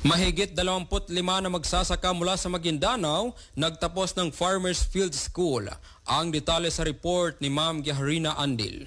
Mahigit 25 na magsasaka mula sa Maguindanao nagtapos ng Farmers Field School. Ang detalye sa report ni Ma'am Giharina Andil.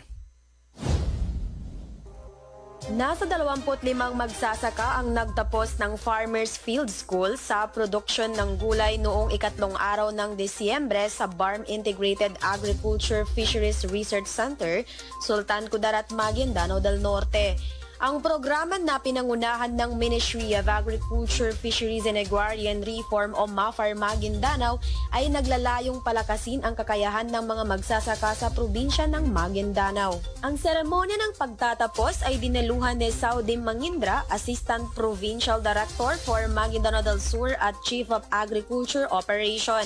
Nasa 25 magsasaka ang nagtapos ng Farmers Field School sa produksyon ng gulay noong ikatlong araw ng Disyembre sa BARM Integrated Agriculture Fisheries Research Center, Sultan Kudarat, Maguindanao del Norte. Ang programa na pinangunahan ng Ministry of Agriculture, Fisheries and Agrarian Reform o MAFAR Maguindanao ay naglalayong palakasin ang kakayahan ng mga magsasaka sa probinsya ng Maguindanao. Ang seremonya ng pagtatapos ay dinaluhan ni Saudim Mangindra, Assistant Provincial Director for Maguindanao del Sur at Chief of Agriculture Operation.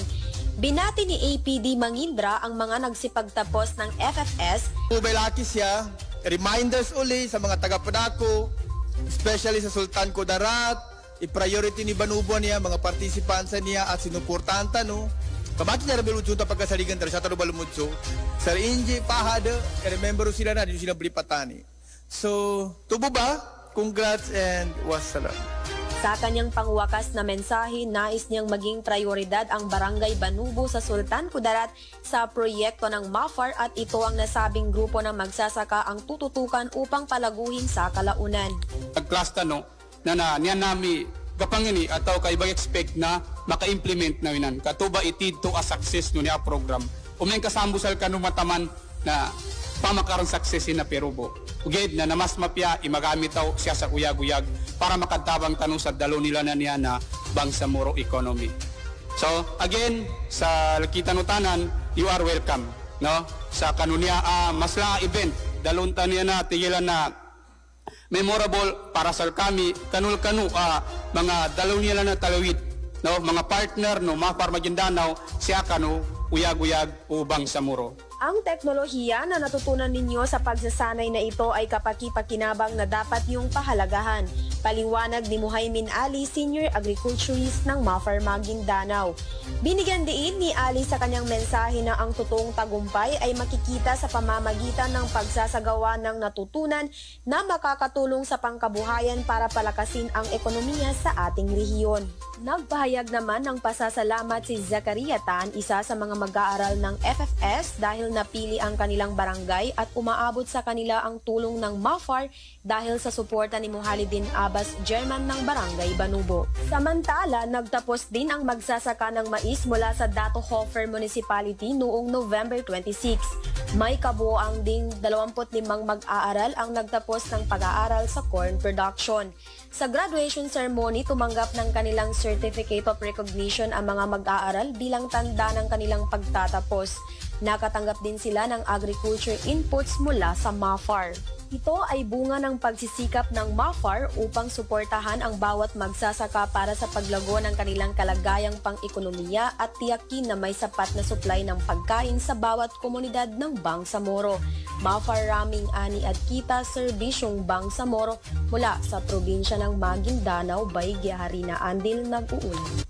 Binati ni APD Mangindra ang mga nagsipagtapos ng FFS. Ubelaki siya. Reminders uli sa mga taga-Padako, especially sa Sultan Kudarat, i-priority ni Banubuan niya, mga partisipansa niya at sinuportanta no. Kamati niya rabi lunso pagkasaligan tara siya taro balumutso. Sir Inji Pahada, remember sila na, di sila blipatani. So, tubo ba? Congrats and wassalam. Sa kanyang pangwakas na mensahe, nais niyang maging prioridad ang Barangay Banubo sa Sultan Kudarat sa proyekto ng MAFAR at ito ang nasabing grupo ng magsasaka ang tututukan upang palaguhin sa kalaunan. Nag-class no, na niyan nami kapangini ataw kay bang expect na maka-implement na winan. Katuba itid to a success no niya program. Umay kasambusal kanu mataman na pamakaron success na perubo. Ugid na namas mapya imagamit taw siya sa uyag-uyag para makadtabang tanong sa dalo nila na niya na Bangsamoro economy. So again sa Kitanutanan, you are welcome no sa kanunya masla event dalon taniya na tigilan na memorable para sa kami kanul mga dalo nila na talawid no mga partner no MAFAR Maguindanao siya kanu uyag-uyag o Bangsamoro. Ang teknolohiya na natutunan ninyo sa pagsasanay na ito ay kapaki-pakinabang na dapat yung pahalagahan. Paliwanag ni Muhaymin Ali, Senior Agriculturist ng MAFAR Maguindanao. Binigyan diin ni Ali sa kanyang mensahe na ang totoong tagumpay ay makikita sa pamamagitan ng pagsasagawa ng natutunan na makakatulong sa pangkabuhayan para palakasin ang ekonomiya sa ating rehiyon. Nagpahayag naman ng pasasalamat si Zakaria Tan, isa sa mga mag-aaral ng FFS dahil napili ang kanilang barangay at umaabot sa kanila ang tulong ng MAFAR dahil sa suporta ni Muhalidin Abbas, Chairman ng Barangay Banubo. Samantala, nagtapos din ang magsasaka ng mais mula sa Dato Hofer Municipality noong November 26. May kabuoang ding 25 mag-aaral ang nagtapos ng pag-aaral sa corn production. Sa graduation ceremony, tumanggap ng kanilang Certificate of Recognition ang mga mag-aaral bilang tanda ng kanilang pagtatapos. Nakatanggap din sila ng agriculture inputs mula sa MAFAR. Ito ay bunga ng pagsisikap ng MAFAR upang suportahan ang bawat magsasaka para sa paglago ng kanilang kalagayang pang-ekonomiya at tiyakin na may sapat na supply ng pagkain sa bawat komunidad ng Bangsamoro. MAFAR Raming Ani at Kita Serbisyong Bangsamoro mula sa probinsya ng Maguindanao by Giharina Andil nag-uulat.